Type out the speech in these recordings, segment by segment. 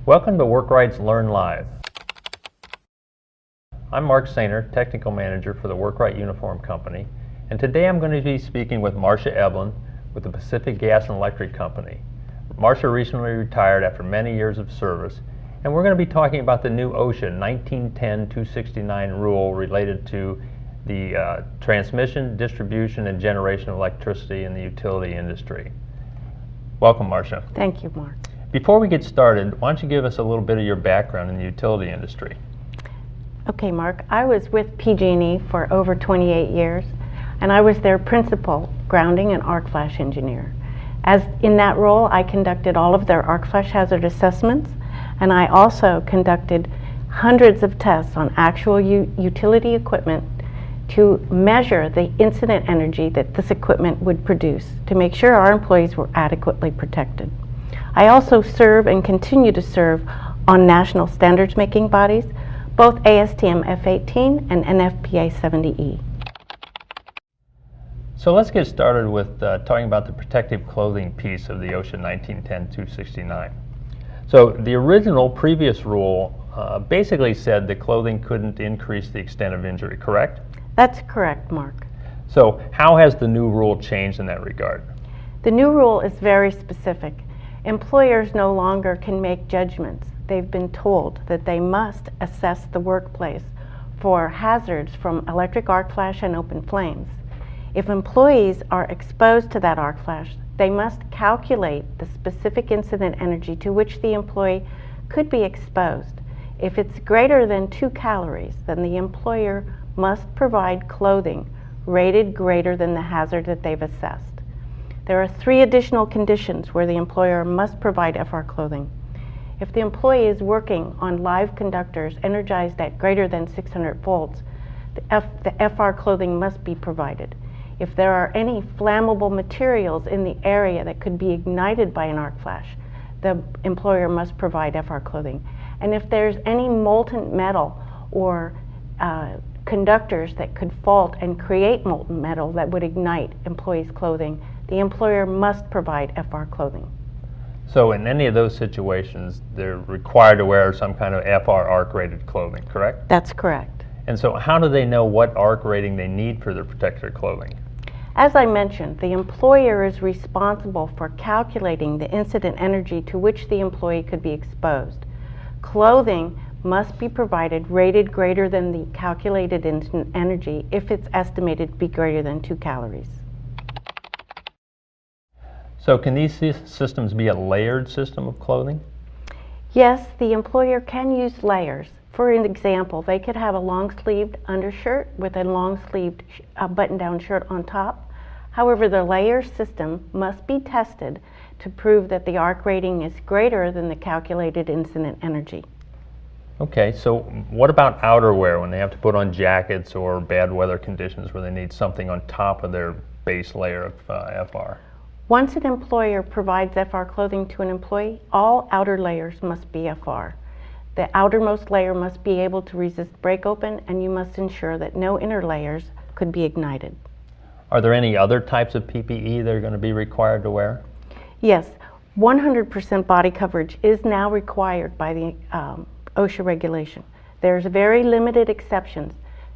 Welcome to Workrite's Learn Live. I'm Mark Sainer, Technical Manager for the Workrite Uniform Company, and today I'm going to be speaking with Marcia Evelyn with the Pacific Gas and Electric Company. Marcia recently retired after many years of service, and we're going to be talking about the new OSHA 1910-269 rule related to the transmission, distribution, and generation of electricity in the utility industry. Welcome, Marcia. Thank you, Mark. Before we get started, why don't you give us a little bit of your background in the utility industry? Okay, Mark. I was with PG&E for over 28 years, and I was their principal grounding and arc flash engineer. As in that role, I conducted all of their arc flash hazard assessments, and I also conducted hundreds of tests on actual utility equipment to measure the incident energy that this equipment would produce to make sure our employees were adequately protected. I also serve and continue to serve on national standards making bodies, both ASTM F18 and NFPA 70E. So let's get started with talking about the protective clothing piece of the OSHA 1910-269. So the original previous rule basically said that clothing couldn't increase the extent of injury, correct? That's correct, Mark. So how has the new rule changed in that regard? The new rule is very specific. Employers no longer can make judgments. They've been told that they must assess the workplace for hazards from electric arc flash and open flames. If employees are exposed to that arc flash, they must calculate the specific incident energy to which the employee could be exposed. If it's greater than 2 calories, then the employer must provide clothing rated greater than the hazard that they've assessed. There are 3 additional conditions where the employer must provide FR clothing. If the employee is working on live conductors energized at greater than 600 volts, the FR clothing must be provided. If there are any flammable materials in the area that could be ignited by an arc flash, the employer must provide FR clothing. And if there's any molten metal or conductors that could fault and create molten metal that would ignite employees' clothing, the employer must provide FR clothing. So in any of those situations, they're required to wear some kind of FR arc rated clothing, correct? That's correct. And so how do they know what arc rating they need for their protective clothing? As I mentioned, the employer is responsible for calculating the incident energy to which the employee could be exposed. Clothing must be provided rated greater than the calculated incident energy if it's estimated to be greater than 2 calories. So can these systems be a layered system of clothing? Yes, the employer can use layers. For an example, they could have a long-sleeved undershirt with a long-sleeved button-down shirt on top. However, the layer system must be tested to prove that the arc rating is greater than the calculated incident energy. Okay, so what about outerwear when they have to put on jackets or bad weather conditions where they need something on top of their base layer of FR? Once an employer provides FR clothing to an employee, all outer layers must be FR. The outermost layer must be able to resist break open, and you must ensure that no inner layers could be ignited. Are there any other types of PPE that are going to be required to wear? Yes, 100% body coverage is now required by the OSHA regulation. There's very limited exceptions: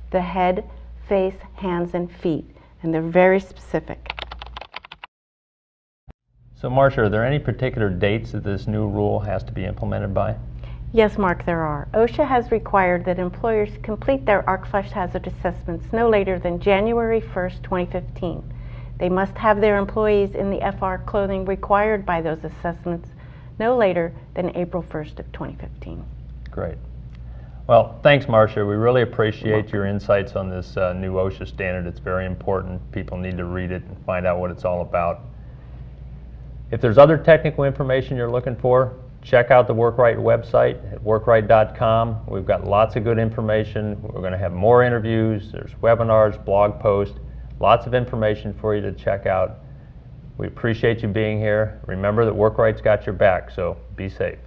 the head, face, hands, and feet, and they're very specific. So Marcia, are there any particular dates that this new rule has to be implemented by? Yes, Mark, there are. OSHA has required that employers complete their arc flash hazard assessments no later than January 1st, 2015. They must have their employees in the FR clothing required by those assessments no later than April 1st of 2015. Great. Well, thanks, Marcia. We really appreciate your insights on this new OSHA standard. It's very important. People need to read it and find out what it's all about. If there's other technical information you're looking for, check out the Workrite website at workrite.com. We've got lots of good information. We're going to have more interviews. There's webinars, blog posts, lots of information for you to check out. We appreciate you being here. Remember that Workrite's got your back, so be safe.